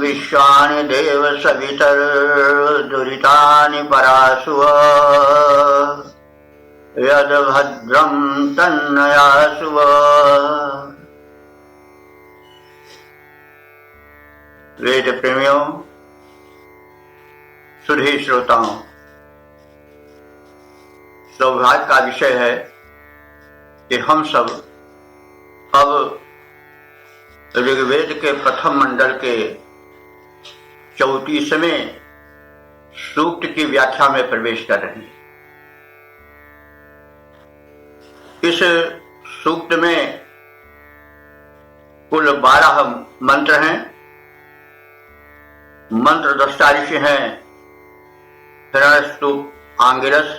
विश्वानि देव सवितर्दुरितानि परासुव यद भद्रं तन्नयासुव। वेद प्रेमियों, सुधी श्रोताओं, सौभाग्य का विषय है कि हम सब अब ऋग्वेद के प्रथम मंडल के 34वें सूक्त की व्याख्या में प्रवेश कर रहे हैं। इस सूक्त में कुल 12 मंत्र हैं। मंत्र दृष्टा ऋषि हैं हिरण्यस्तुप आंगिरस,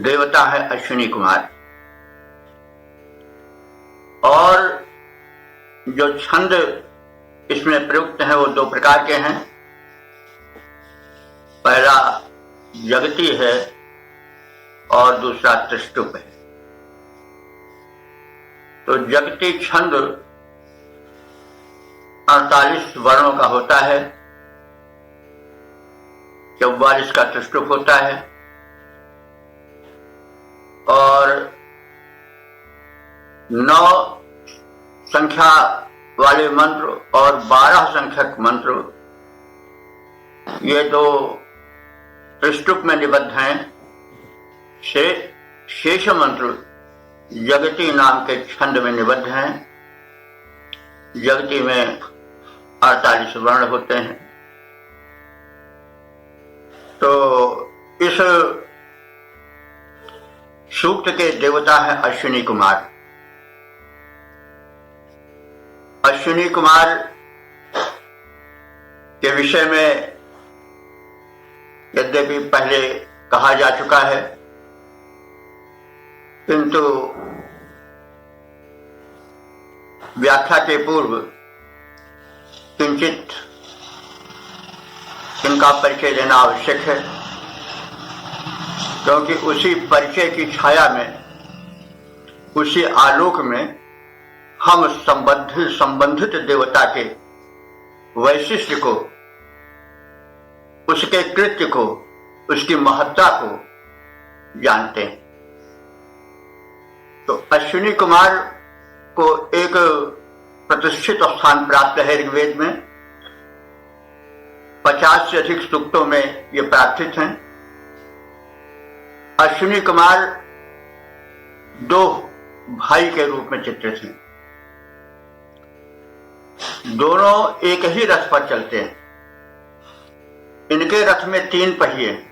देवता है अश्विनी कुमार, और जो छंद इसमें प्रयुक्त हैं वो 2 प्रकार के हैं। पहला जगती है और दूसरा त्रिष्टुप है। तो जगती छंद 48 वर्णों का होता है, 44 का त्रिष्टुप होता है, और 9 संख्या वाले मंत्र और 12 संख्यक मंत्र, ये 2 त्रिष्टुप में निबद्ध हैं। शेष मंत्र जगती नाम के छंद में निबद्ध हैं। जगती में 48 वर्ण होते हैं। तो इस सूक्त के देवता है अश्विनी कुमार। अश्विनी कुमार के विषय में यद्यपि पहले कहा जा चुका है, किंतु व्याख्या के पूर्व किंचित इनका परिचय देना आवश्यक है, क्योंकि उसी परिचय की छाया में, उसी आलोक में हम संबंधित देवता के वैशिष्ट्य को, उसके कृत्य को, उसकी महत्ता को जानते हैं। तो अश्विनी कुमार को एक प्रतिष्ठित स्थान प्राप्त है ऋग्वेद में। 50 से अधिक सूक्तों में ये प्रार्थित हैं। अश्विनी कुमार 2 भाई के रूप में चित्रित हैं। दोनों एक ही रथ पर चलते हैं। इनके रथ में 3 पहिए हैं।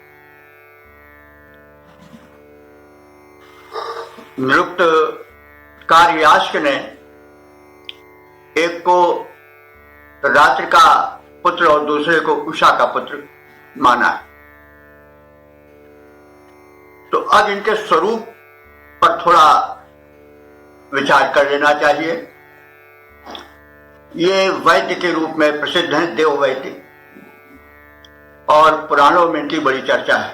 निरुक्त कार्याश्क ने एक को रात्रि का पुत्र और दूसरे को उषा का पुत्र माना है। तो अब इनके स्वरूप पर थोड़ा विचार कर लेना चाहिए। ये वैद्य के रूप में प्रसिद्ध हैं, देव वैद्य, और पुराणों में इनकी बड़ी चर्चा है।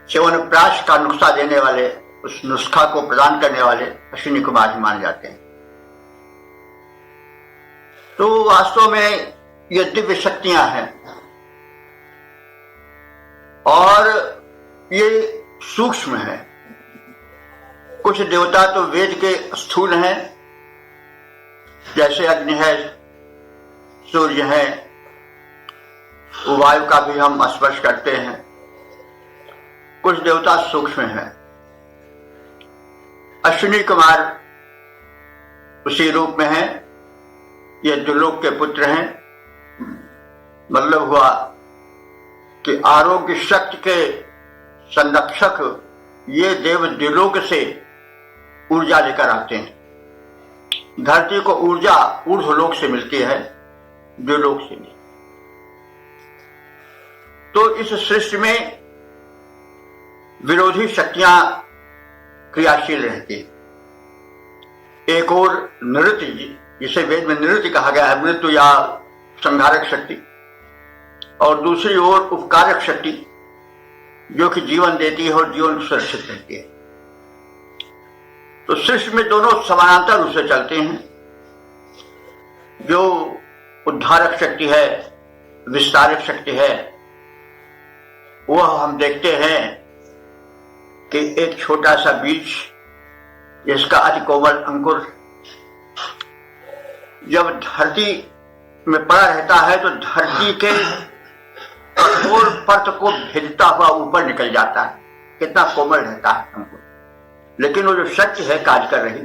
च्यवनप्राश का नुस्खा देने वाले, उस नुस्खा को प्रदान करने वाले अश्विनी कुमार ही माने जाते हैं। तो वास्तव में ये दिव्य शक्तियां हैं, और ये सूक्ष्म है। कुछ देवता तो वेद के स्थूल हैं, जैसे अग्नि है, सूर्य है, वायु का भी हम स्पर्श करते हैं। कुछ देवता सूक्ष्म हैं। अश्विनी कुमार उसी रूप में हैं। ये द्युलोक के पुत्र हैं। मतलब हुआ कि आरोग्य शक्ति के संरक्षक ये देव द्युलोक से ऊर्जा लेकर आते हैं। धरती को ऊर्जा ऊर्ध्वलोक से मिलती है, द्युलोक से नहीं। तो इस सृष्टि में विरोधी शक्तियां क्रियाशील रहती है। एक और नृत्य, जिसे वेद में नृत्य कहा गया है, मृत्यु या संहारक शक्ति, और दूसरी ओर उपकारक शक्ति जो कि जीवन देती है और जीवन सुरक्षित रहती है। तो सृष्टि में दोनों समानांतर रूप से चलते हैं। जो उद्धारक शक्ति है, विस्तारक शक्ति है, वह हम देखते हैं कि एक छोटा सा बीज जिसका अति कोमल अंकुर जब धरती में पड़ा रहता है तो धरती के कठोर परत को भेदता हुआ ऊपर निकल जाता है। कितना कोमल रहता है अंकुर। लेकिन वो जो शक्ति है कार्य कर रही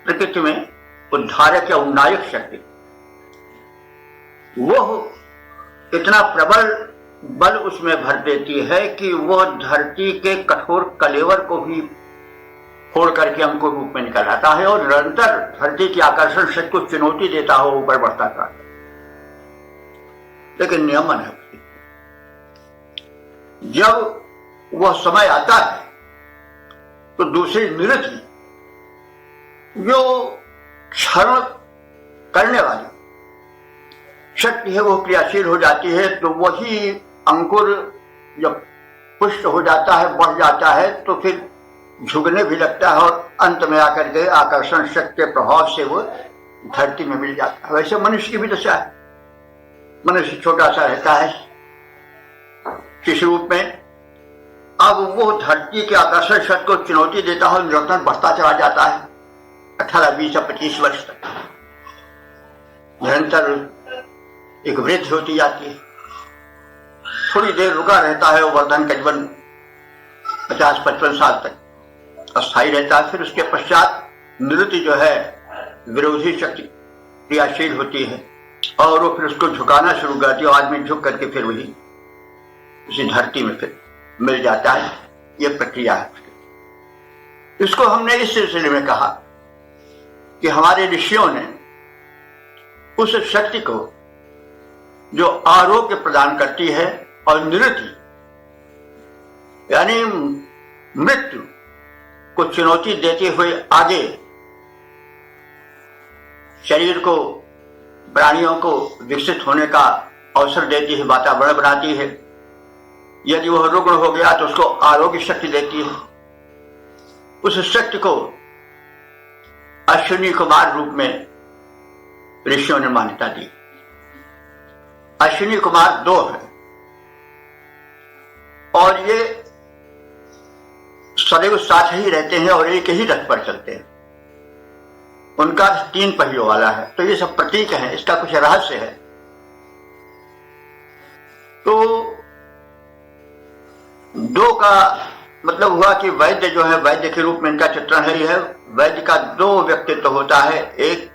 प्रकृति में, उद्धारक या उन्नायक शक्ति, वो इतना प्रबल बल उसमें भर देती है कि वो धरती के कठोर कलेवर को भी फोड़ करके अंकुर रूप में निकल आता है और निरंतर धरती की आकर्षण शक्ति को चुनौती देता हो ऊपर बढ़ता था। लेकिन नियमन है, जब वह समय आता है तो दूसरी निरति जो क्षरण करने वाली शक्ति है वो क्रियाशील हो जाती है। तो वही अंकुर जब पुष्ट हो जाता है, बढ़ जाता है, तो फिर झुकने भी लगता है और अंत में आकर के आकर्षण शक्ति के प्रभाव से वो धरती में मिल जाता है। वैसे मनुष्य की भी दशा है। मनुष्य छोटा सा रहता है किसी रूप में, अब वो धरती के आकर्षण शक्ति को चुनौती देता है, निरंतर बढ़ता चला जाता है 18, 20 या 25 वर्ष तक। निरंतर एक वृद्धि होती जाती है। थोड़ी देर रुका रहता है वो वर्धन, करीबन 50-55 साल तक अस्थायी रहता है। फिर उसके पश्चात निवृत्ति जो है विरोधी शक्ति क्रियाशील होती है और वो फिर उसको झुकाना शुरू करती है। आदमी झुक करके फिर वही उसी धरती में फिर मिल जाता है। ये प्रक्रिया है। इसको हमने इस सिलसिले में कहा कि हमारे ऋषियों ने उस शक्ति को जो आरोग्य प्रदान करती है और निवृत्ति यानी मृत्यु को चुनौती देते हुए आगे शरीर को, प्राणियों को विकसित होने का अवसर देती है, वातावरण बनाती है। यदि वह रुग्ण हो गया तो उसको आरोग्य शक्ति देती है। उस शक्ति को अश्विनी कुमार रूप में ऋषियों ने मान्यता दी। अश्विनी कुमार 2 है और ये सदैव साथ ही रहते हैं और एक ही रथ पर चलते हैं। उनका 3 पहियों वाला है। तो ये सब प्रतीक हैं, इसका कुछ रहस्य है। तो 2 का मतलब हुआ कि वैद्य जो है, वैद्य के रूप में इनका चित्रण है। यह वैद्य का 2 व्यक्तित्व होता है। एक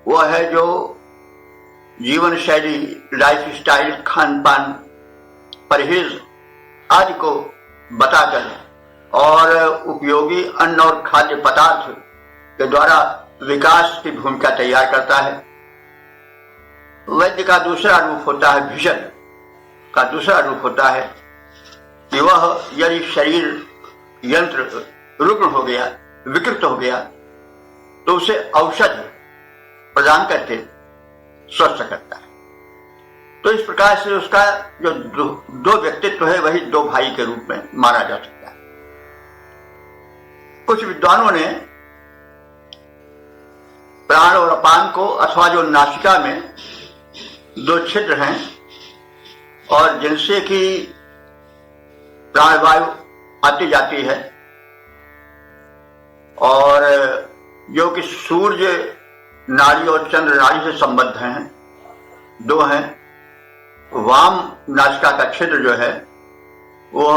वो है जो जीवन शैली, लाइफ स्टाइल, खान पान, परहेज आदि को बताकर और उपयोगी अन्न और खाद्य पदार्थ के द्वारा विकास की भूमिका तैयार करता है। वैद्य का दूसरा रूप होता है, भिषण का दूसरा रूप होता है कि वह यदि शरीर यंत्र रुग्ण हो गया, विकृत हो गया, तो उसे औषध प्रदान करके स्वस्थ करता है। तो इस प्रकार से उसका जो 2 व्यक्तित्व है वही 2 भाई के रूप में माना जा सकता है। कुछ विद्वानों ने प्राण और अपान को, अथवा जो नासिका में 2 छिद्र हैं और जिनसे कि प्राणवायु आती जाती है, और जो कि सूर्य नाड़ी और चंद्र नाड़ी से संबद्ध हैं, 2 हैं। वाम नासिका का छिद्र जो है वो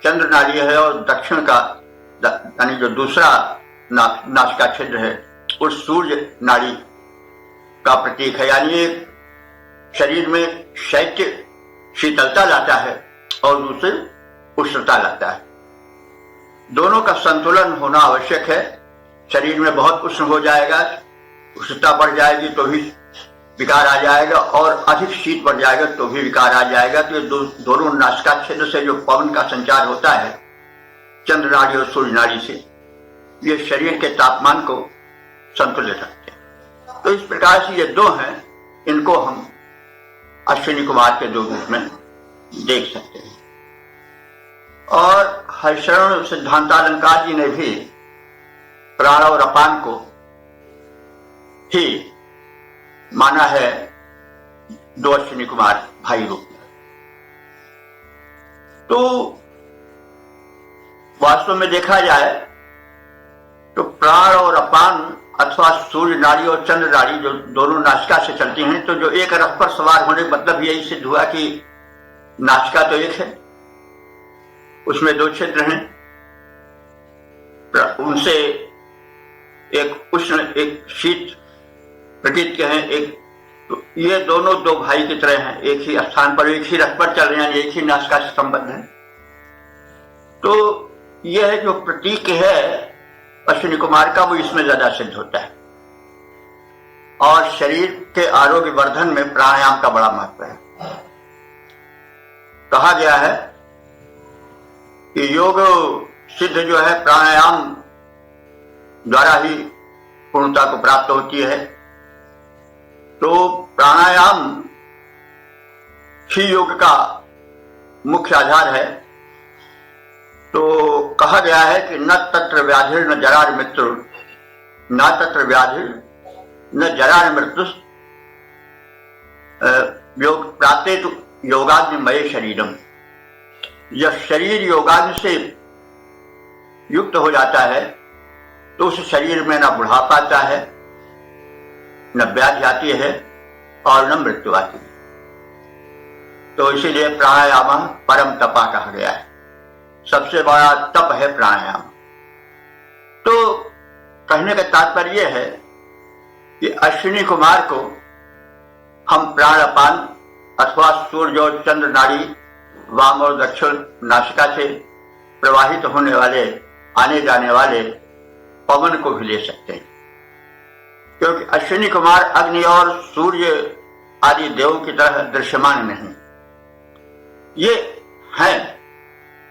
चंद्र नाड़ी है और दक्षिण का यानी जो दूसरा नासिका छिद्र है वो सूर्य नाड़ी का प्रतीक है। यानी एक शरीर में शैत्य शीतलता लाता है और दूसरे उष्णता लाता है। दोनों का संतुलन होना आवश्यक है। शरीर में बहुत उष्ण हो जाएगा, उष्णता बढ़ जाएगी तो भी विकार आ जाएगा, और अधिक शीत बढ़ जाएगा तो भी विकार आ जाएगा। तो ये दोनों नासिका छिद्र से जो पवन का संचार होता है चंद्र नाड़ी और सूर्य नाड़ी से, ये शरीर के तापमान को संतुलित रखते हैं। तो इस प्रकार से ये 2 हैं, इनको हम अश्विनी कुमार के 2 रूप में देख सकते हैं। और हरिशरण सिद्धांतालंकार जी ने भी प्राण और अपान को ही माना है दो अश्विनी कुमार भाई रूप में। तो वास्तव में देखा जाए तो प्राण और अपान अथवा सूर्य नाड़ी और चंद्र नाड़ी जो दोनों नासिका से चलती हैं, तो जो एक रथ पर सवार होने का मतलब यही सिद्ध हुआ कि नासिका तो एक है, उसमें दो छिद्र हैं, उनसे एक उष्ण एक शीत प्रतीत के हैं, एक तो ये दोनों दो भाई की तरह हैं, एक ही स्थान पर एक ही रथ पर चल रहे हैं, एक ही नासिका से संबद्ध है। तो यह जो प्रतीक है अश्विनी कुमार का वो इसमें ज्यादा सिद्ध होता है। और शरीर के आरोग्य वर्धन में प्राणायाम का बड़ा महत्व है। कहा गया है कि योग सिद्ध जो है प्राणायाम द्वारा ही पूर्णता को प्राप्त होती है। तो प्राणायाम ही योग का मुख्य आधार है। तो कहा गया है कि न तत्र व्याधिर न जरार मृत्यु, न तत्र व्याधिर न जरार मृत्यु योग प्राप्ते तो योगाग्निमय शरीरम। जब शरीर योगाग्नि से युक्त हो जाता है तो उस शरीर में न बुढ़ापा आता है, न व्याधि आती है और न मृत्यु आती है। तो इसीलिए प्राणायाम परम तपा कहा गया है, सबसे बड़ा तप है प्राणायाम। तो कहने का तात्पर्य यह है कि अश्विनी कुमार को हम प्राणापान अथवा सूर्य और चंद्र नाड़ी वाम और दक्षिण नासिका से प्रवाहित होने वाले आने जाने वाले पवन को भी ले सकते हैं, क्योंकि अश्विनी कुमार अग्नि और सूर्य आदि देवों की तरह दृश्यमान नहीं, ये हैं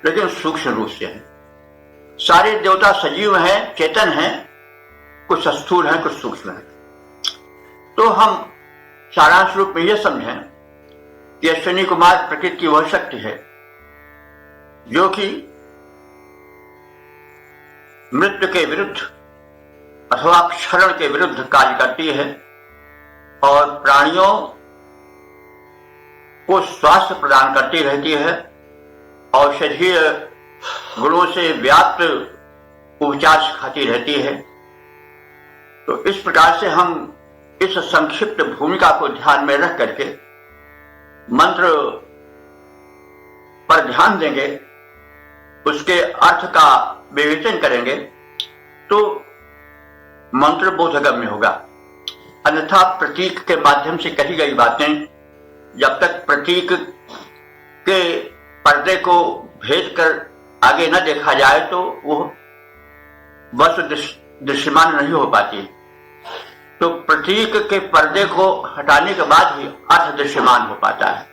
लेकिन सूक्ष्म रूप से हैं। सारे देवता सजीव हैं, चेतन हैं, कुछ स्थूल हैं, कुछ सूक्ष्म हैं। तो हम सारांश रूप में यह समझें कि अश्विनी कुमार प्रकृति की वह शक्ति है जो कि मृत्यु के विरुद्ध अथवा क्षरण के विरुद्ध कार्य करती है और प्राणियों को स्वास्थ्य प्रदान करती रहती है, औषधीय गुणों से व्याप्त उपचार सिखाती रहती है। तो इस प्रकार से हम इस संक्षिप्त भूमिका को ध्यान में रख करके मंत्र पर ध्यान देंगे, उसके अर्थ का विवेचन करेंगे तो मंत्र बोधगम्य होगा। अन्यथा प्रतीक के माध्यम से कही गई बातें जब तक प्रतीक के पर्दे को भेद कर आगे न देखा जाए तो वो वस्तु दृश्यमान नहीं हो पाती। तो प्रतीक के पर्दे को हटाने के बाद ही अर्थ दृश्यमान हो पाता है,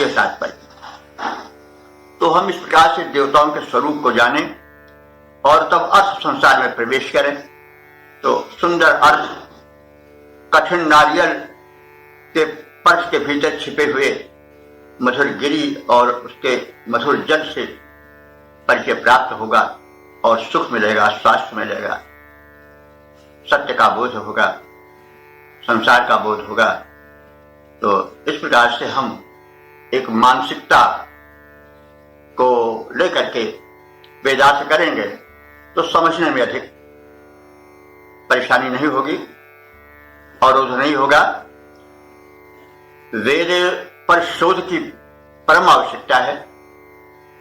यह तात्पर्य। तो हम इस प्रकार से देवताओं के स्वरूप को जाने और तब अर्थ संसार में प्रवेश करें। तो सुंदर अर्थ कठिन नारियल के पर्श के भीतर छिपे हुए मधुर गिरी और उसके मधुर जल से परिचय प्राप्त होगा और सुख मिलेगा, स्वास्थ्य मिलेगा, सत्य का बोध होगा, संसार का बोध होगा। तो इस प्रकार से हम एक मानसिकता को लेकर के वेदांत करेंगे तो समझने में अधिक परेशानी नहीं होगी, अवरोध नहीं होगा। वेद पर शोध की परम आवश्यकता है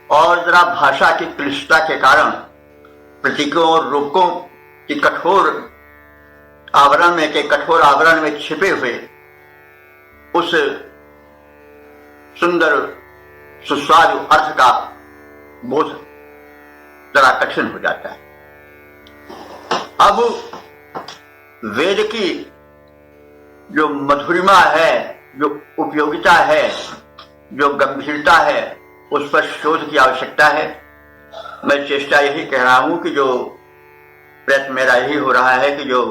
और जरा भाषा की क्लिष्टता के कारण प्रतीकों और रूपकों की कठोर आवरण में छिपे हुए उस सुंदर सुस्वादु अर्थ का बोध जरा कठिन हो जाता है। अब वेद की जो मधुरिमा है, जो उपयोगिता है, जो गंभीरता है, उस पर शोध की आवश्यकता है। मैं चेष्टा यही कह रहा हूं कि जो प्रयत्न मेरा यही हो रहा है कि जो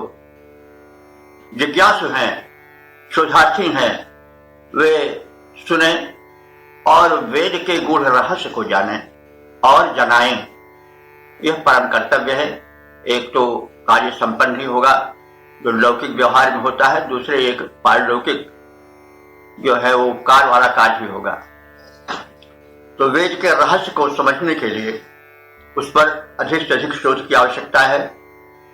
जिज्ञासु हैं, शोधार्थी हैं, वे सुने और वेद के गूढ़ रहस्य को जानें और जनाएं। यह परम कर्तव्य है। एक तो कार्य संपन्न ही होगा, जो लौकिक व्यवहार में होता है, दूसरे एक पारलौकिक जो है वो उपकार वाला कार्य भी होगा। तो वेद के रहस्य को समझने के लिए उस पर अधिक से अधिक शोध की आवश्यकता है।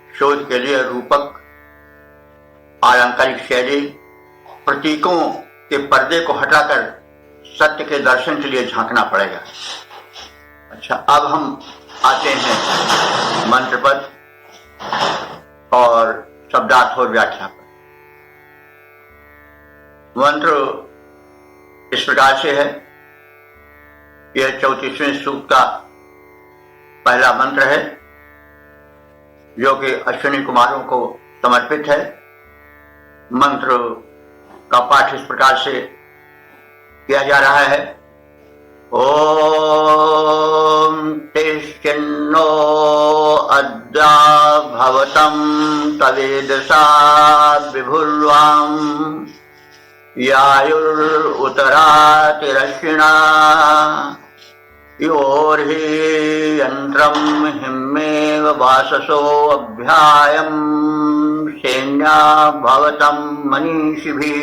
शोध के लिए रूपक, अलंकारिक शैली, प्रतीकों के पर्दे को हटाकर सत्य के दर्शन के लिए झांकना पड़ेगा। अच्छा, अब हम आते हैं मंत्र पद और शब्दार्थ और व्याख्या पर। मंत्र इस प्रकार से है, यह 34वें सूक्त का पहला मंत्र है जो कि अश्विनी कुमारों को समर्पित है। मंत्र का पाठ इस प्रकार से किया जा रहा है। ओम तिष्ठन्नो अद्या भवतं तवेदसा विभुर्वां यायुरुतरातिरश्विना योर्हि यन्त्रं हिमेव वाससो अभ्यायं सैन्या भवतं मनीषिभिः।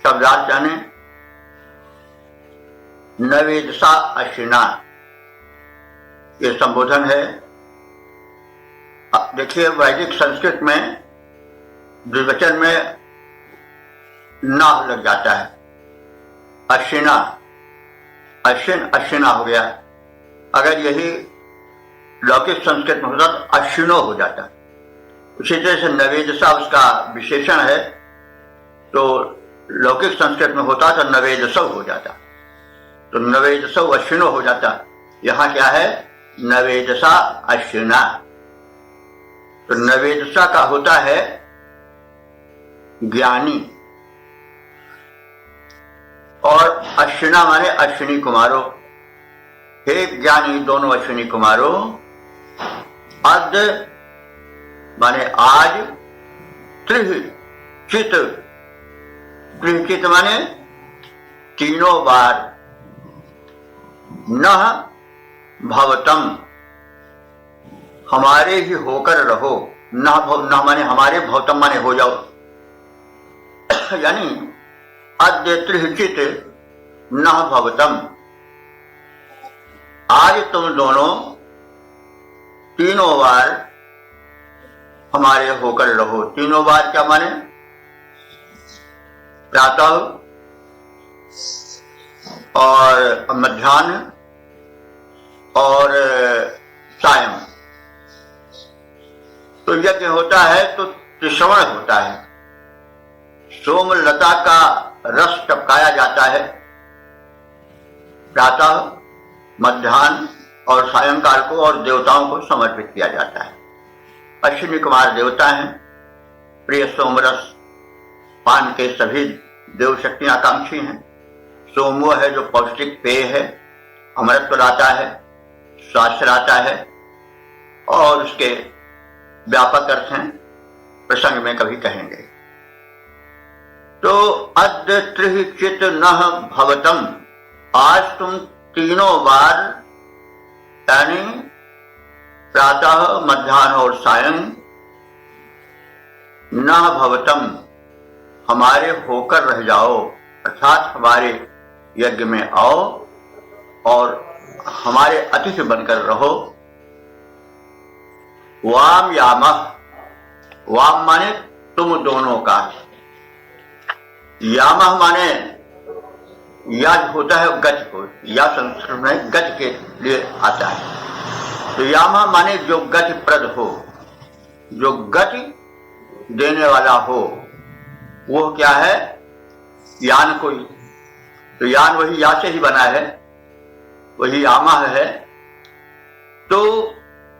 शब्दार्थ जाने। नवेदसा अश्विना, ये संबोधन है। देखिए, वैदिक संस्कृत में द्विवचन में ना लग जाता है। अश्विना, अश्विन अश्विना हो गया। अगर यही लौकिक संस्कृत में होता तो अश्विनो हो जाता। उसी तरह से नवेदसा उसका विशेषण है, तो लौकिक संस्कृत में होता तो नवेदसौ हो जाता, तो नवेदसौ अश्विनो हो जाता। यहां क्या है? नवेदसा अश्विना। तो नवेदसा का होता है ज्ञानी, और अश्विना माने अश्विनी कुमारों। हे ज्ञानी दोनों अश्विनी कुमारों, अद्य माने आज, त्रिह चित, त्रिह चित माने तीनों बार, न भवतम हमारे ही होकर रहो, न माने हमारे, भवतम माने हो जाओ। यानी अद्य त्रिचित न भवतम, आज तुम दोनों तीनों बार हमारे होकर रहो। तीनों बार क्या माने? प्रातः और मध्याह्न और सायं। तो यज्ञ होता है तो त्रिश्रवण होता है। सोमलता का रस टपकाया जाता है, प्रातः, मध्याह्न और सायंकाल को, और देवताओं को समर्पित किया जाता है। अश्विनी कुमार देवता हैं। प्रिय सोमरस पान के सभी देव शक्ति आकांक्षी हैं। सोम वो है जो पौष्टिक पेय है, अमृत लाता है, स्वास्थ्य लाता है, और उसके व्यापक अर्थ हैं, प्रसंग में कभी कहेंगे। तो अद्य त्रिह चित नः भवतम, आज तुम तीनों बार, यानी प्रातः, मध्याह्न और सायं, नः भवतम हमारे होकर रह जाओ, अर्थात हमारे यज्ञ में आओ और हमारे अतिथि बनकर रहो। वाम यामः, वाम माने तुम दोनों का, यामः माने याद होता है गति को, या संस्कृत में गति के लिए आता है। तो यामः माने जो गति प्रद हो, जो गति देने वाला हो, वो क्या है? यान कोई, तो यान वही या से ही बना है, वही यामः है। तो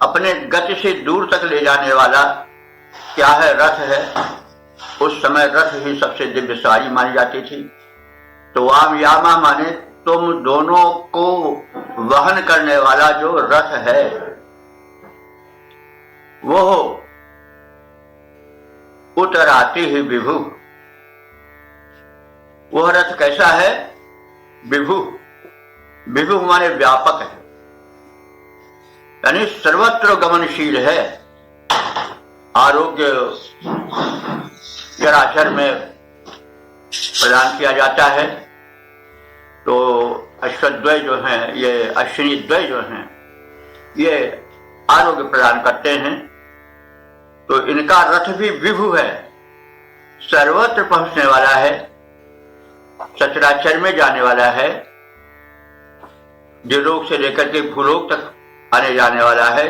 अपने गति से दूर तक ले जाने वाला क्या है? रथ है। उस समय रथ ही सबसे दिव्य सवारी मानी जाती थी। तो वाम यामा माने तुम दोनों को वहन करने वाला जो रथ है वो उतराती ही विभु। वह रथ कैसा है? विभु, विभु माने व्यापक है, यानी सर्वत्र गमनशील है। आरोग्य चराचर में प्रदान किया जाता है। तो अश्वद्वय जो हैं, ये अश्विनी द्वय जो हैं, ये आरोग्य प्रदान करते हैं। तो इनका रथ भी विभु है, सर्वत्र पहुंचने वाला है, सचराचर में जाने वाला है, द्युलोक से लेकर के भूलोक तक आने जाने वाला है,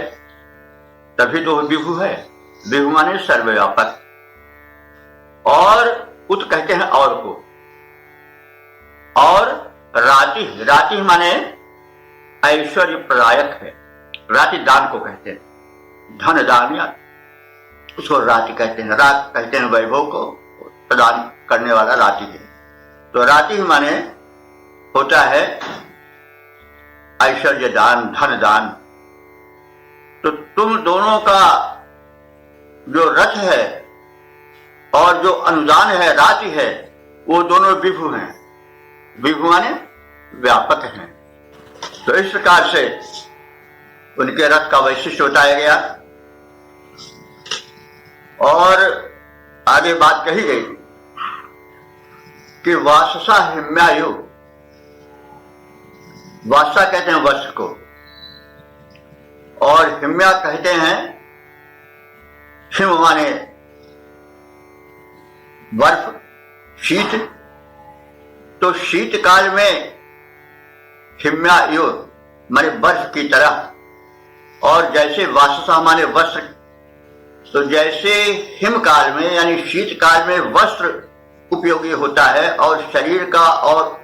तभी तो विभु है। विभु माने सर्वव्यापक। और उत कहते हैं और को, और राति, राति माने ऐश्वर्य प्रदायक है। राति दान को कहते हैं, धन दान या उसको राति कहते हैं। रात कहते हैं वैभव को प्रदान करने वाला राति है। तो राति माने होता है ऐश्वर्य दान, धन दान। तो तुम दोनों का जो रथ है और जो अनुदान है, राति है, वो दोनों विभु हैं। विभु माने व्यापक हैं। तो इस प्रकार से उनके रथ का वैशिष्ट्य बताया गया। और आगे बात कही गई कि वाससा हिम्यायु, वासा कहते हैं वस्त्र को, और हिम्या कहते हैं हिम माने बर्फ, शीत। तो शीत काल में हिम्यायु माने बर्फ की तरह, और जैसे वाससा माने वस्त्र, तो जैसे हिम काल में यानी शीत काल में वस्त्र उपयोगी होता है और शरीर का और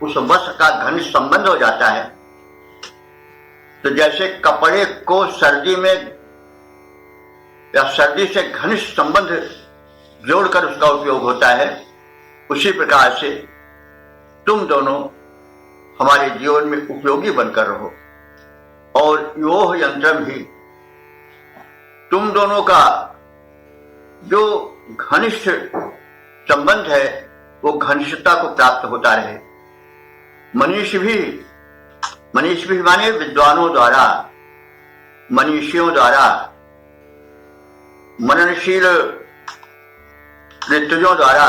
उस वस्त्र का घनिष्ठ संबंध हो जाता है, तो जैसे कपड़े को सर्दी में या सर्दी से घनिष्ठ संबंध जोड़कर उसका उपयोग होता है, उसी प्रकार से तुम दोनों हमारे जीवन में उपयोगी बनकर रहो। और योह यंत्रम ही, तुम दोनों का जो घनिष्ठ संबंध है वो घनिष्ठता को प्राप्त होता रहे। मनीष भी माने विद्वानों द्वारा, मनीषियों द्वारा, मननशील ऋतुजों द्वारा,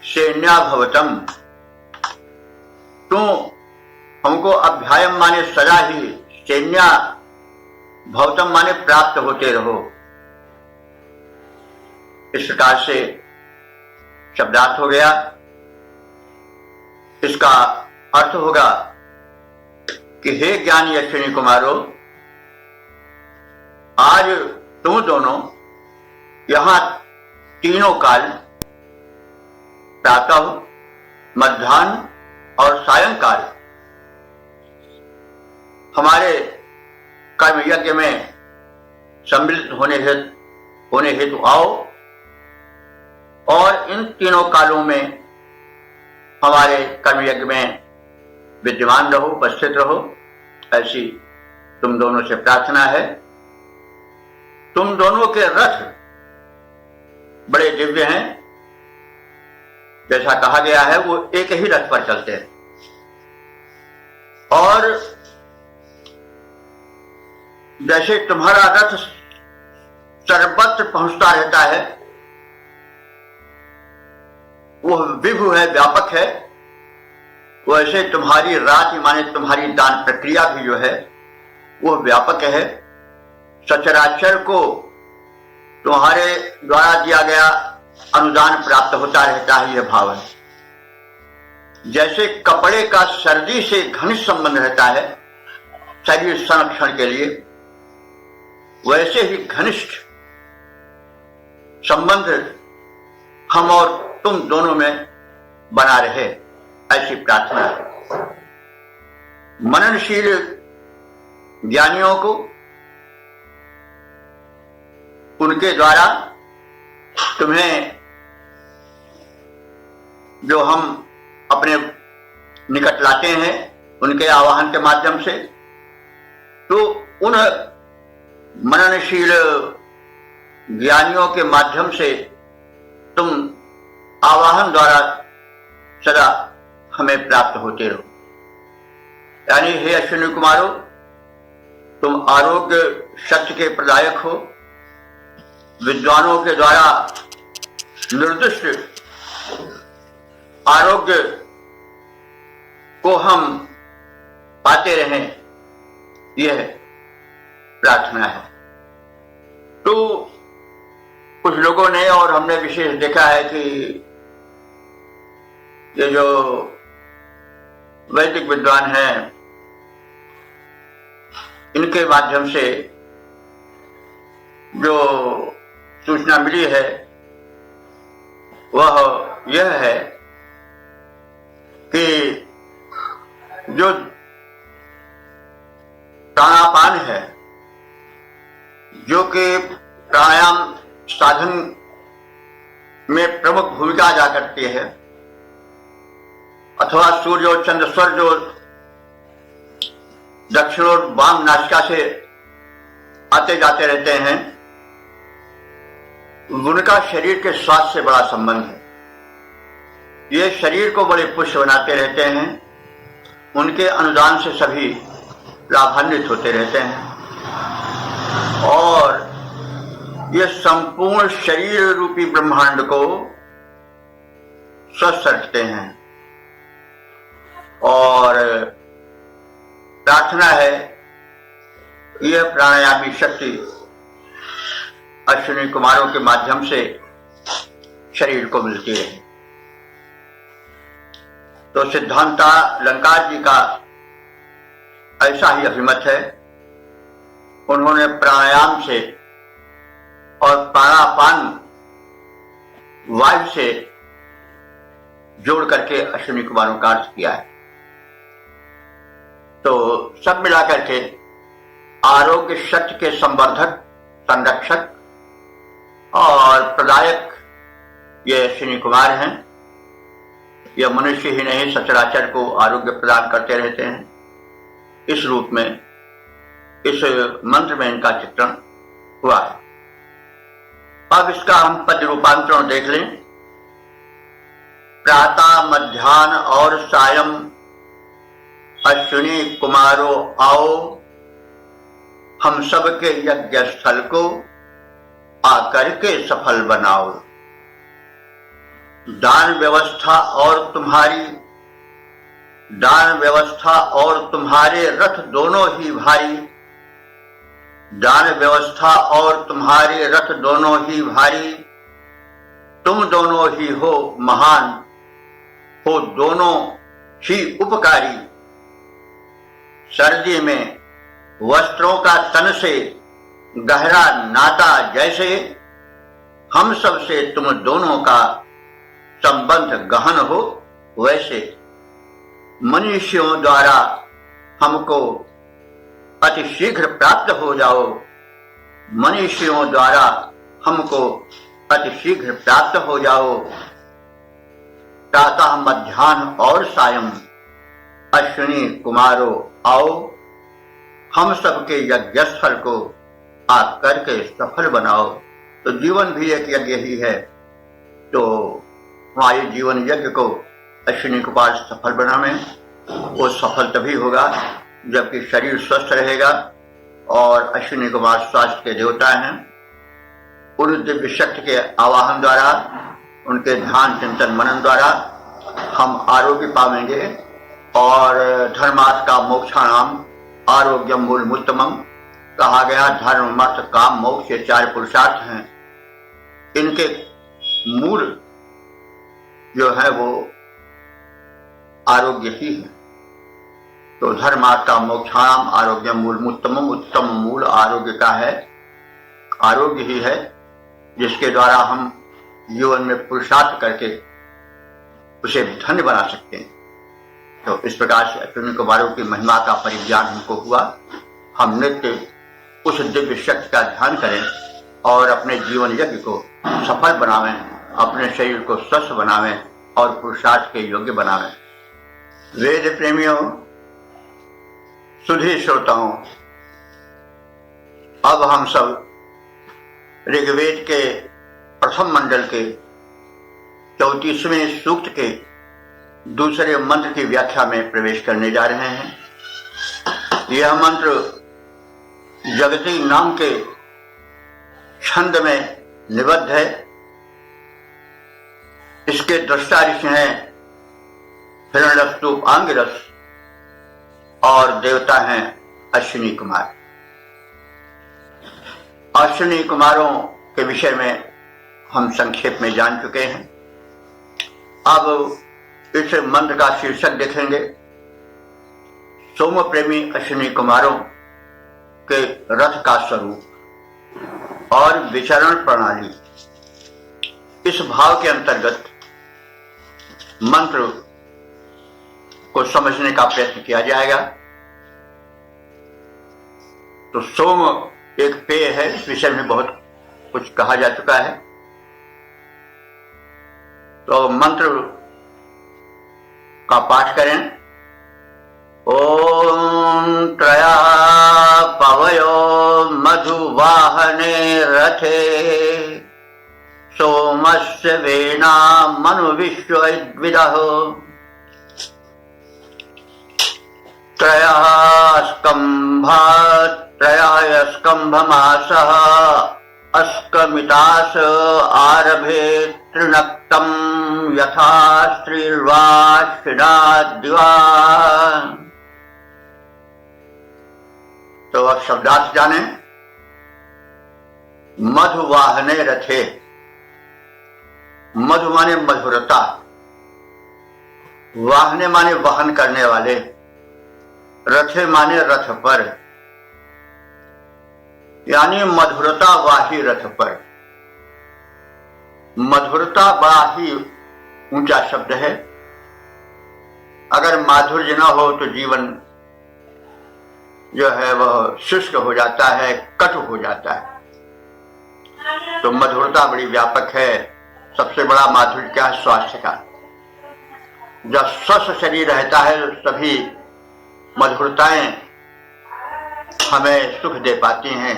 सैन्या भवतम, तुम हमको अभ्यायम माने सदा ही, सैन्या भवतम माने प्राप्त होते रहो। इस प्रकार से शब्दार्थ हो गया। इसका अर्थ होगा कि हे ज्ञानी अश्विनी कुमारो, आज तुम दोनों यहां तीनों काल, प्रातः, मध्याह्न और सायंकाल, हमारे कर्म यज्ञ में सम्मिलित होने हेतु आओ, और इन तीनों कालों में हमारे कर्म यज्ञ में विद्यमान रहो, उपस्थित रहो, ऐसी तुम दोनों से प्रार्थना है। तुम दोनों के रथ बड़े दिव्य हैं, जैसा कहा गया है वो एक ही रथ पर चलते हैं, और जैसे तुम्हारा रथ सर्वत्र पहुंचता रहता है, वह विभु है, व्यापक है, वैसे तुम्हारी राति माने तुम्हारी दान प्रक्रिया भी जो है वह व्यापक है। सचराचर को तुम्हारे द्वारा दिया गया अनुदान प्राप्त होता रहता है, यह भाव है। जैसे कपड़े का सर्दी से घनिष्ठ संबंध रहता है शरीर संरक्षण के लिए, वैसे ही घनिष्ठ संबंध हम और तुम दोनों में बना रहे, ऐसी प्रार्थना है। मननशील ज्ञानियों को उनके द्वारा तुम्हें जो हम अपने निकट लाते हैं उनके आवाहन के माध्यम से, तो उन मननशील ज्ञानियों के माध्यम से तुम आवाहन द्वारा सदा हमें प्राप्त होते रहो। यानी हे अश्विनी कुमारों, तुम आरोग्य शक्ति के प्रदायक हो। विद्वानों के द्वारा निर्दिष्ट आरोग्य को हम पाते रहें, यह प्रार्थना है। तो कुछ लोगों ने और हमने विशेष देखा है कि ये जो वैदिक विद्वान हैं, इनके माध्यम से जो सूचना मिली है वह यह है कि जो प्राणापान है, जो कि प्राणायाम साधन में प्रमुख भूमिका अदा करती है, अथवा सूर्य और चंद्र स्वर जो दक्षिण और वाम नासिका से आते जाते रहते हैं, उनका शरीर के स्वास्थ्य से बड़ा संबंध है। ये शरीर को बड़े पुष्ट बनाते रहते हैं, उनके अनुदान से सभी लाभान्वित होते रहते हैं और ये संपूर्ण शरीर रूपी ब्रह्मांड को स्वस्थ रखते हैं। और प्रार्थना है यह प्राणायामी शक्ति अश्विनी कुमारों के माध्यम से शरीर को मिलती है। तो सिद्धांता लंकार जी का ऐसा ही अभिमत है। उन्होंने प्राणायाम से और प्राणापान वायु से जोड़ करके अश्विनी कुमारों का अर्थ किया है। तो सब मिलाकर के आरोग्य शक्ति के संवर्धक, संरक्षक और प्रदायक ये अश्विनी कुमार हैं। यह मनुष्य ही नहीं, सचराचर को आरोग्य प्रदान करते रहते हैं। इस रूप में इस मंत्र में इनका चित्रण हुआ है। अब इसका हम पद रूपांतरण देख लें। प्रातः, मध्याह्न और सायं अश्विनी कुमारो आओ, हम सब के यज्ञ स्थल को आकर के सफल बनाओ। दान व्यवस्था और तुम्हारे रथ दोनों ही भारी, दान व्यवस्था और तुम्हारे रथ दोनों ही भारी, तुम दोनों ही हो महान, हो दोनों ही उपकारी। सर्दी में वस्त्रों का तन से गहरा नाता जैसे, हम सब से तुम दोनों का संबंध गहन हो वैसे। मनुष्यों द्वारा हमको अति शीघ्र प्राप्त हो जाओ, मनुष्यों द्वारा हमको अति शीघ्र प्राप्त हो जाओ। प्रातः, मध्याह्न और सायं अश्विनी कुमारो आओ, हम सबके यज्ञ स्थल को आकर के सफल बनाओ। तो जीवन भी एक यज्ञ ही है। तो हमारे जीवन यज्ञ को अश्विनी कुमार सफल बनाने, वो सफल तभी होगा जबकि शरीर स्वस्थ रहेगा। और अश्विनी कुमार स्वास्थ्य के देवता हैं। उन दिव्य शक्ति के आवाहन द्वारा, उनके ध्यान चिंतन मनन द्वारा हम आरोग्य पावेंगे। और धर्मार्थ का मोक्षाणाम आरोग्यम मूलमुत्तमम कहा गया। धर्म, अर्थ, काम, मोक्ष ये 4 पुरुषार्थ हैं। इनके मूल जो है वो आरोग्य ही है। तो धर्मार्थ का मोक्षाणाम आरोग्यम मूलमुत्तमम, उत्तम मूल आरोग्य का है। आरोग्य ही है जिसके द्वारा हम जीवन में पुरुषार्थ करके उसे धन्य बना सकते हैं। तो इस प्रकार से अश्विनी कुमारों की महिमा का परिज्ञान हमको हुआ। हम नित्य उस दिव्य शक्ति का ध्यान करें और अपने जीवन यज्ञ को सफल बनावें, अपने शरीर को स्वस्थ बनावें और पुरुषार्थ के योग्य बनावें। वेद प्रेमियों, सुधी श्रोताओं, अब हम सब ऋग्वेद के प्रथम मंडल के 34वें सूक्त के दूसरे मंत्र की व्याख्या में प्रवेश करने जा रहे हैं। यह मंत्र जगती नाम के छंद में निबद्ध है। इसके दृष्टा ऋषि हैं हिरण्यस्तूप आंगिरस और देवता हैं अश्विनी कुमार। अश्विनी कुमारों के विषय में हम संक्षेप में जान चुके हैं। अब इस मंत्र का शीर्षक देखेंगे, सोम प्रेमी अश्विनी कुमारों के रथ का स्वरूप और विचरण प्रणाली। इस भाव के अंतर्गत मंत्र को समझने का प्रयत्न किया जाएगा। तो सोम एक पेय है, इस विषय में बहुत कुछ कहा जा चुका है। तो मंत्र का पाठ करें। ओम त्रया पवयो मधुवाहने रथे सोमस्य वेना मनु विश्वविदः स्कंभमासः अस्कमितास आरभे त्रिनक्तम यथा स्त्रीर्वाश्विनाद्दिवा। तो अब शब्दार्थ जाने। मधुवाहने रथे, मधु माने मधुरता, वाहने माने वहन करने वाले, रथे माने रथ पर, यानी मधुरता वाही रथ पर। मधुरता बड़ा ही ऊंचा शब्द है। अगर माधुर्य न हो तो जीवन जो है वह शुष्क हो जाता है, कटु हो जाता है। तो मधुरता बड़ी व्यापक है। सबसे बड़ा माधुर्य क्या है? स्वास्थ्य का। जब स्वस्थ शरीर रहता है तभी मधुरताएं हमें सुख दे पाती हैं।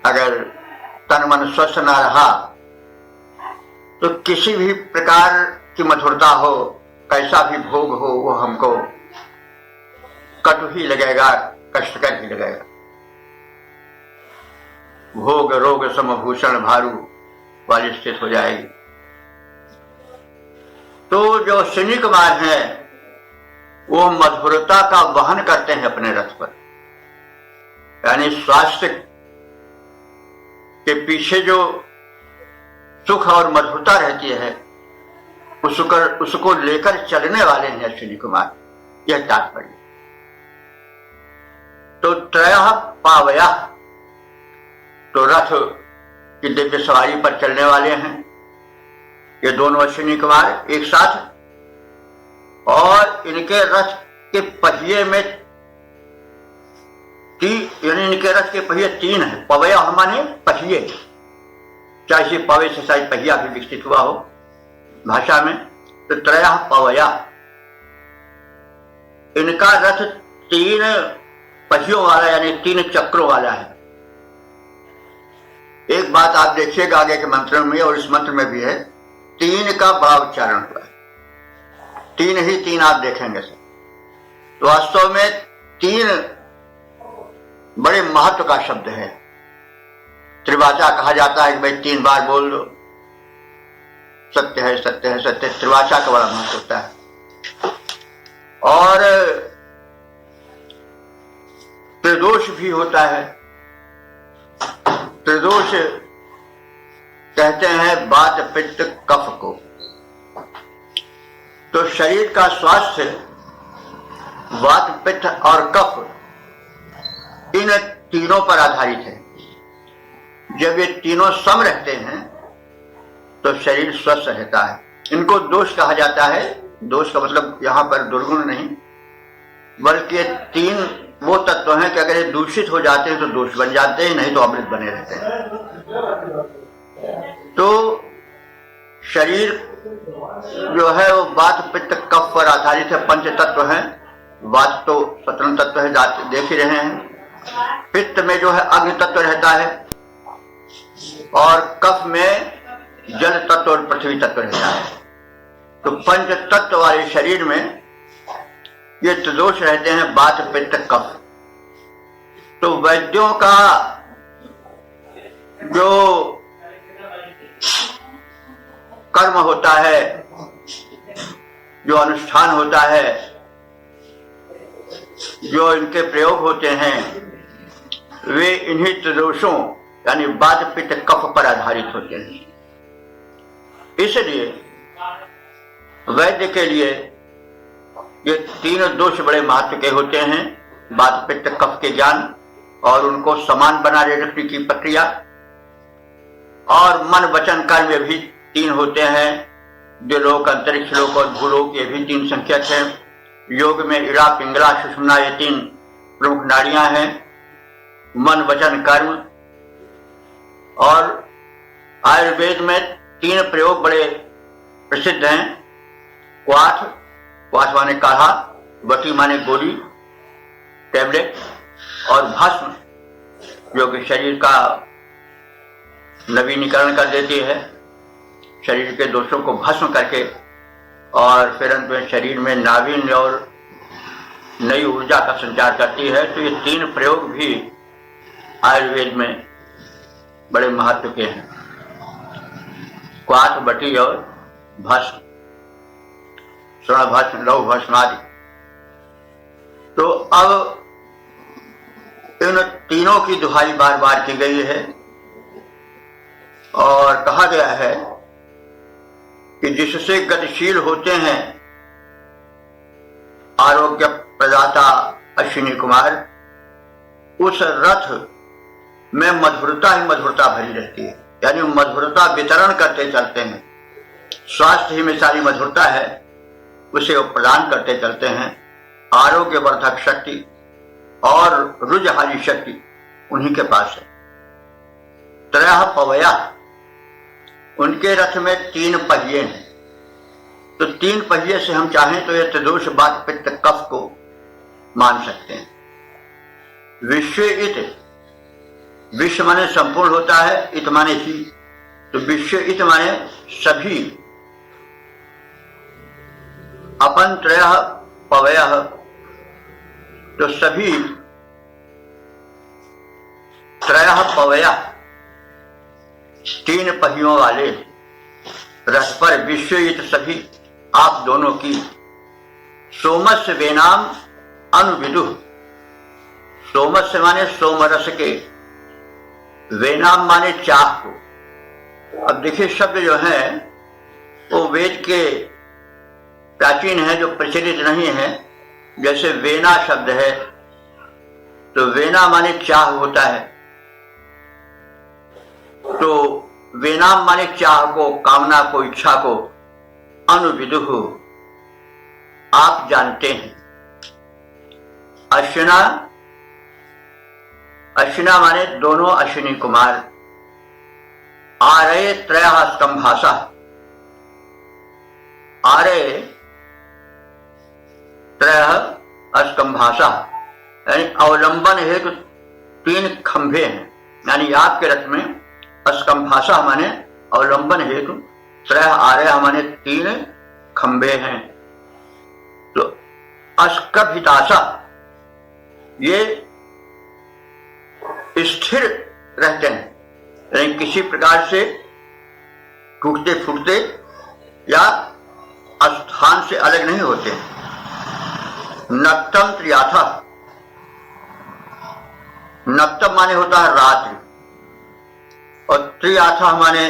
अगर तन मन स्वस्थ ना रहा तो किसी भी प्रकार की मधुरता हो, कैसा भी भोग हो, वो हमको कटु ही लगेगा, कष्टकर ही लगेगा। भोग रोग समभूषण भारू वाली स्थिति हो जाएगी। तो जो अश्विनी कुमार हैं वो मधुरता का वहन करते हैं अपने रथ पर, यानी स्वास्थ्य के पीछे जो सुख और मधुरता रहती है उसको लेकर चलने वाले हैं अश्विनी कुमार। यह तात्पर्य। तो त्रयः पावयः, तो रथ की दिव्य सवारी पर चलने वाले हैं ये दोनों अश्विनी कुमार एक साथ। और इनके रथ के पहिए में यानी इनके रथ के पहिए 3 है। पवया माने पहिए, चाहे से पवे से शायद पहिया भी विकसित हुआ हो भाषा में। तो त्रयः पवया, इनका रथ 3 पहियों वाला यानी 3 चक्रों वाला है। एक बात आप देखिएगा आगे के मंत्र में और इस मंत्र में भी है, 3 का बड़ा उच्चारण हुआ है। 3 ही 3 आप देखेंगे सर। तो वास्तव में 3 बड़े महत्व का शब्द है। त्रिवाचा कहा जाता है कि भाई 3 बार बोल लो, सत्य है सत्य है सत्य। त्रिवाचा का बड़ा महत्व होता है। और त्रिदोष भी होता है। त्रिदोष कहते हैं वात पित्त कफ को। तो शरीर का स्वास्थ्य वात पित्त और कफ इन तीनों पर आधारित है। जब ये तीनों सम रहते हैं तो शरीर स्वस्थ रहता है। इनको दोष कहा जाता है। दोष का मतलब यहां पर दुर्गुण नहीं, बल्कि 3 वो तत्व हैं कि अगर ये दूषित हो जाते हैं तो दोष बन जाते हैं, नहीं तो अमृत बने रहते हैं। तो शरीर जो है वो वात पित्त कफ पर आधारित है। 5 तत्व हैं। वात तो स्वतंत्र तत्व है, देख ही रहे हैं। पित्त में जो है अग्नि तत्व रहता है और कफ में जल तत्व और पृथ्वी तत्व रहता है। तो 5 तत्व वाले शरीर में ये त्रिदोष रहते हैं, वात पित्त कफ। तो वैद्यों का जो कर्म होता है, जो अनुष्ठान होता है, जो इनके प्रयोग होते हैं, वे इन्हीं त्रिदोषों यानी वात पित्त कफ पर आधारित होते हैं। इसलिए वैद्य के लिए ये तीन दोष बड़े महत्व के होते हैं, वात पित्त कफ के ज्ञान और उनको समान बनाए रखने की प्रक्रिया, और मन वचन कर्म भी तीन होते हैं, जो लोक अंतरिक्ष लोक और भूलोक, ये भी तीन संख्यक हैं। योग में इड़ा पिंगला सुषुम्ना ये तीन प्रमुख नाड़ियां हैं, मन वचन कर्म। और आयुर्वेद में तीन प्रयोग बड़े प्रसिद्ध हैं, क्वाथ, क्वाथ माने काढ़ा, वटी माने गोली टैबलेट, और भस्म जो कि शरीर का नवीनीकरण कर देती है, शरीर के दोषों को भस्म करके और फिर अंत में शरीर में नावीन्य और नई ऊर्जा का संचार करती है। तो ये तीन प्रयोग भी आयुर्वेद में बड़े महत्व के हैं, क्वाथ, बटी और भस्म, स्वर्ण भस्म, लौह भस्म आदि। तो अब इन तीनों की दुहाई बार बार की गई है और कहा गया है कि जिससे गतिशील होते हैं आरोग्य प्रदाता अश्विनी कुमार, उस रथ में मधुरता ही मधुरता भरी रहती है, यानी मधुरता वितरण करते चलते हैं। स्वास्थ्य ही में सारी मधुरता है, उसे वो प्रदान करते चलते हैं। आरोग्यवर्धक शक्ति और रुजहानी शक्ति उन्हीं के पास है। त्रयः पवया, उनके रथ में तीन पहिए हैं। तो तीन पहिए से हम चाहें तो ये त्रिदोष वात पित्त कफ को मान सकते हैं। विश्व इत, विश्व माने संपूर्ण होता है, इत माने ही, तो विश्व इत माने सभी। अपन त्रयः पवयः, तो सभी त्रयः पवया, तीन पहियों वाले रथ पर विश्वयुत सभी आप दोनों की। सोमस्य वेनाम अनुविदु, सोमस्य माने सोमरस के, वेनाम माने चाह को। अब देखिए शब्द जो है वो वेद के प्राचीन है, जो प्रचलित नहीं है। जैसे वेना शब्द है तो वेना माने चाह होता है, तो वेनाम माने चाह को, कामना को, इच्छा को। अनुविदुः, आप जानते हैं। अश्विना, अश्विना माने दोनों अश्विनी कुमार। आरये त्रयः स्तंभासा, आरये त्रयः स्तंभासा, यानी अवलंबन हेतु तीन खंभे हैं। यानी आपके रथ में स्तंभासा माने अवलंबन हेतु, त्रयः आरयः माने तीन खंभे हैं। तो अस्कभितासा, ये स्थिर रहते हैं, यानी किसी प्रकार से टूटते फूटते या स्थान से अलग नहीं होते। नक्तम त्रियाथा, नक्तम माने होता है रात्रि, और त्रियाथा माने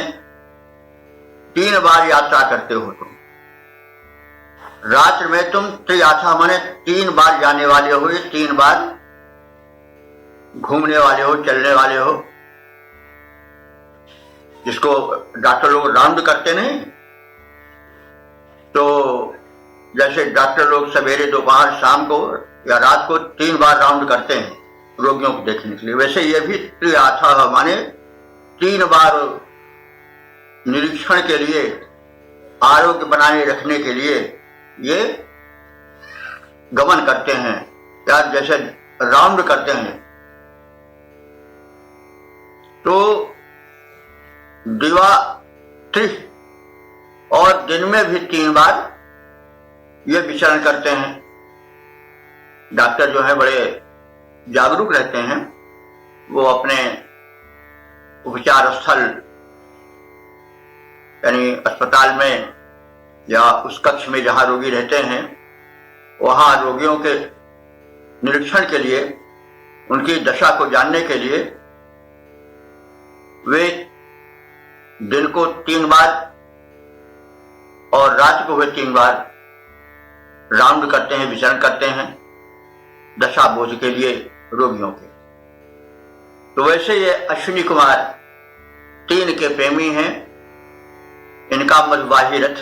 तीन बार यात्रा करते हो तुम। रात्रि में तुम त्रियाथा माने तीन बार जाने वाले हो, ये तीन बार घूमने वाले हो, चलने वाले हो, जिसको डॉक्टर लोग राउंड करते नहीं। तो जैसे डॉक्टर लोग सवेरे, दोपहर, शाम को या रात को तीन बार राउंड करते हैं रोगियों को देखने के लिए, वैसे ये भी त्रियाथा माने तीन बार निरीक्षण के लिए, आरोग्य बनाए रखने के लिए ये गमन करते हैं, या जैसे राउंड करते हैं। तो दिवा त्रिश, और दिन में भी तीन बार ये विचरण करते हैं। डॉक्टर जो है बड़े जागरूक रहते हैं वो अपने उपचार स्थल यानी अस्पताल में या उस कक्ष में जहां रोगी रहते हैं, वहां रोगियों के निरीक्षण के लिए, उनकी दशा को जानने के लिए वे दिन को 3 बार और रात को वे 3 बार राउंड करते हैं, विचरण करते हैं दशा बोझ के लिए रोगियों के। तो वैसे ये अश्विनी कुमार 3 के प्रेमी हैं। इनका मधुबाही रथ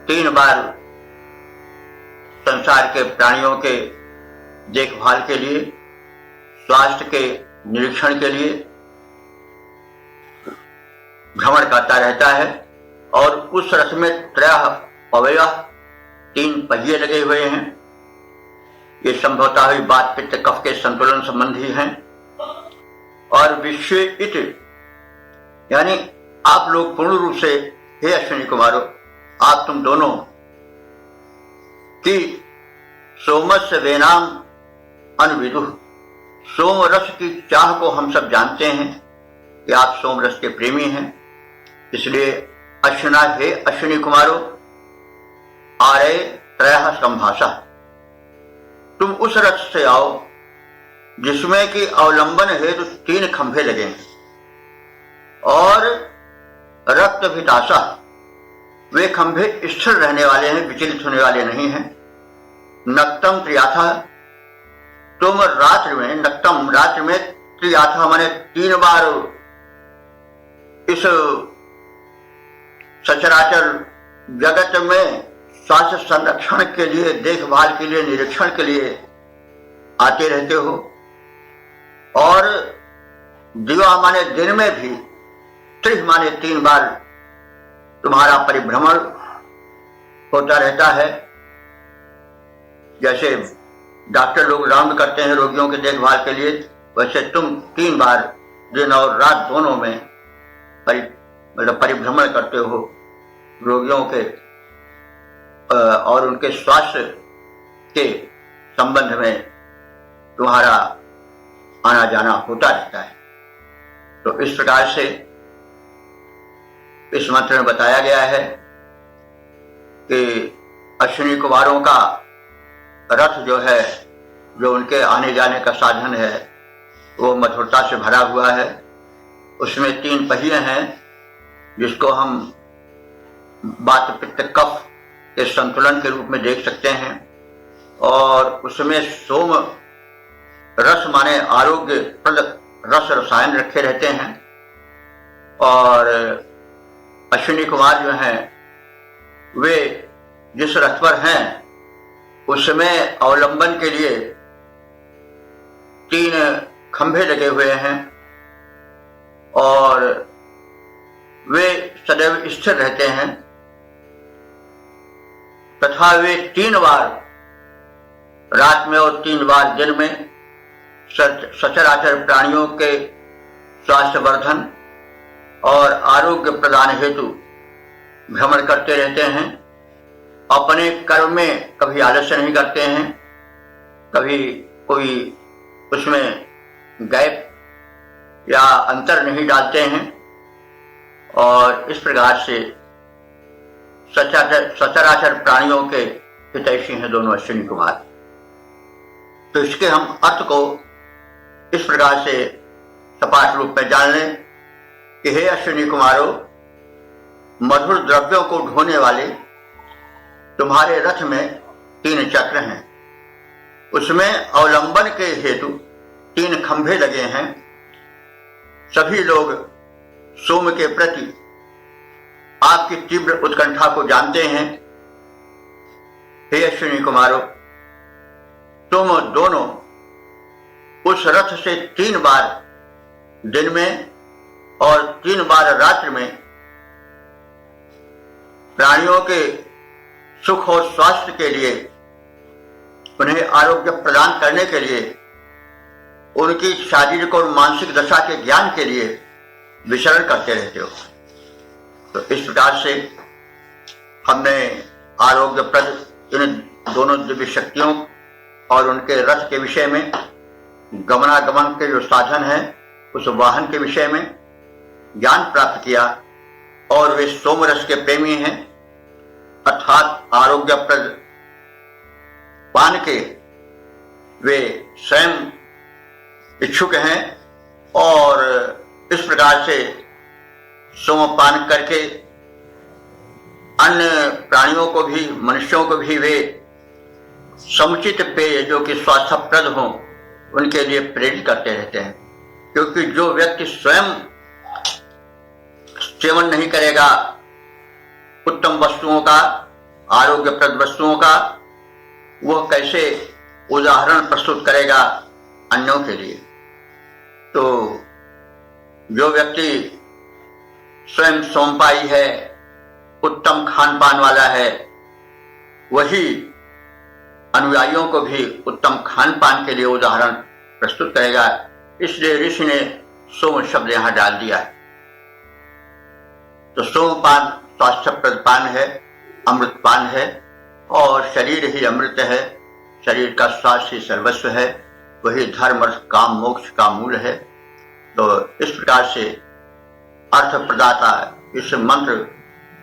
3 बार संसार के प्राणियों के देखभाल के लिए, स्वास्थ्य के निरीक्षण के लिए भ्रमण करता रहता है। और उस रथ में 3 अवयव, 3 पहिए लगे हुए हैं। ये संभवतः हुई बात पित्त कफ के संतुलन संबंधी हैं। और विश्व इत यानी आप लोग पूर्ण रूप से, हे अश्विनी कुमारों, आप तुम दोनों की सोमस्य वेनाम अनुविदुः, सोम रस की चाह को हम सब जानते हैं कि आप सोम रस के प्रेमी हैं। इसलिए अश्विना, हे अश्विनी कुमारों, आरे त्रयः संभाषा, तुम उस रथ से आओ जिसमें कि अवलंबन हेतु 3 खंभे लगे हैं और रक्त विताशा, वे खंभे स्थिर रहने वाले हैं, विचलित होने वाले नहीं हैं। नक्तम त्रियाथा, तुम रात्रि में, नक्तम रात्रि में, त्रियाथा माने 3 बार इस सचराचर जगत में स्वास्थ्य संरक्षण के लिए, देखभाल के लिए, निरीक्षण के लिए आते रहते हो। और दिवा माने दिन में भी, त्रिह माने 3 बार तुम्हारा परिभ्रमण होता रहता है। जैसे डॉक्टर लोग राउंड करते हैं रोगियों के देखभाल के लिए, वैसे तुम 3 बार दिन और रात दोनों में परिभ्रमण करते हो रोगियों के और उनके स्वास्थ्य के संबंध में तुम्हारा आना जाना होता रहता है। तो इस प्रकार से इस मंत्र में बताया गया है कि अश्विनी कुमारों का रथ जो है, जो उनके आने जाने का साधन है, वो मधुरता से भरा हुआ है। उसमें 3 पहिए हैं जिसको हम वात पित्त कफ के संतुलन के रूप में देख सकते हैं। और उसमें सोम रस माने आरोग्य प्रद रस रसायन रखे रहते हैं। और अश्विनी कुमार जो हैं वे जिस रथ पर हैं उसमें अवलंबन के लिए 3 खंभे लगे हुए हैं और वे सदैव स्थिर रहते हैं तथा वे 3 बार रात में और 3 बार दिन में सचराचर प्राणियों के स्वास्थ्य वर्धन और आरोग्य प्रदान हेतु भ्रमण करते रहते हैं। अपने कर्म में कभी आलस्य नहीं करते हैं, कभी कोई उसमें गैप या अंतर नहीं डालते हैं। और इस प्रकार से सचराचर प्राणियों के हितैषी हैं दोनों अश्विनी कुमार। तो इसके हम अर्थ को इस प्रकार से सपाट रूप में जान लें कि हे अश्विनी कुमारों, मधुर द्रव्यों को ढोने वाले तुम्हारे रथ में 3 चक्र हैं। उसमें अवलंबन के हेतु 3 खंभे लगे हैं। सभी लोग सोम के प्रति आपकी तीव्र उत्कंठा को जानते हैं। हे अश्विनी कुमारों, तुम दोनों उस रथ से 3 बार दिन में और 3 बार रात्रि में प्राणियों के सुख और स्वास्थ्य के लिए, उन्हें आरोग्य प्रदान करने के लिए, उनकी शारीरिक और मानसिक दशा के ज्ञान के लिए विचरण करते रहते हो। तो इस प्रकार से हमने आरोग्यप्रद इन दोनों दिव्य शक्तियों और उनके रथ के विषय में गमनागमन के जो साधन है उस वाहन के विषय में ज्ञान प्राप्त किया और वे सोमरस के प्रेमी हैं, अर्थात आरोग्यप्रद पान के वे स्वयं इच्छुक हैं और इस प्रकार से सोमपान करके अन्य प्राणियों को भी, मनुष्यों को भी वे समुचित पेय जो कि स्वास्थ्यप्रद हों उनके लिए प्रेरित करते रहते हैं। क्योंकि जो व्यक्ति स्वयं सेवन नहीं करेगा उत्तम वस्तुओं का, आरोग्यप्रद वस्तुओं का, वह कैसे उदाहरण प्रस्तुत करेगा अन्यों के लिए। तो जो व्यक्ति स्वयं सोमपाई है, उत्तम खान पान वाला है, वही अनुयायियों को भी उत्तम खान पान के लिए उदाहरण प्रस्तुत करेगा। इसलिए ऋषि ने सोम शब्द यहां डाल दिया है। तो सोमपान स्वास्थ्यप्रद पान है, अमृतपान है और शरीर ही अमृत है, शरीर का स्वास्थ्य सर्वस्व है, वही धर्म अर्थ काम मोक्ष का मूल है। तो इस प्रकार से अर्थ प्रदाता इस मंत्र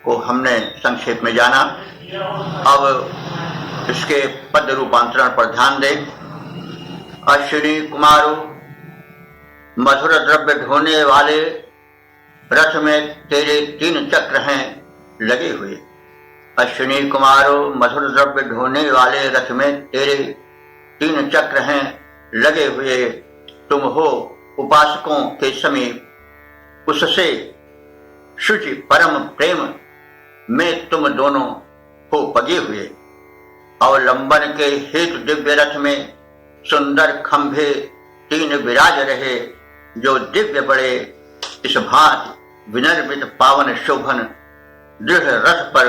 को हमने संक्षेप में जाना। अब इसके पद रूपांतरण पर ध्यान दें। अश्विनी कुमारो मधुर द्रव्य ढोने वाले रथ में तेरे 3 चक्र हैं लगे हुए। अश्विनी कुमारो मधुर द्रव्य ढोने वाले रथ में तेरे 3 चक्र हैं लगे हुए। तुम हो उपासकों के समीप, उससे शुचि परम प्रेम में तुम दोनों हो पगे हुए। अवलंबन के हेतु दिव्य रथ में सुंदर खंभे 3 विराज रहे, जो दिव्य बड़े इस भांति विनर्मित पावन शोभन दृढ़ रथ पर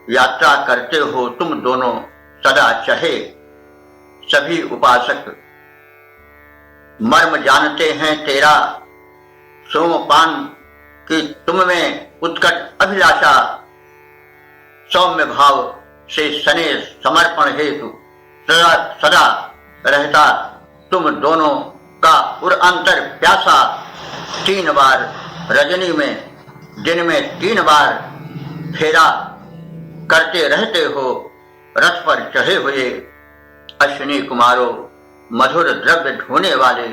यात्रा करते हो तुम दोनों सदा चढ़े। सभी उपासक मर्म जानते हैं तेरा, सोमपान की तुम में उत्कट अभिलाषा, सौम्य भाव से सने समर्पण हेतु सदा सदा रहता तुम दोनों का उरअंतर प्यासा। 3 बार रजनी में, दिन में 3 बार फेरा करते रहते हो रथ पर चढ़े हुए। अश्विनी कुमारो मधुर द्रव्य ढोने वाले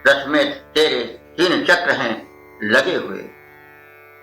रथ में तेरे 3 चक्र हैं लगे हुए।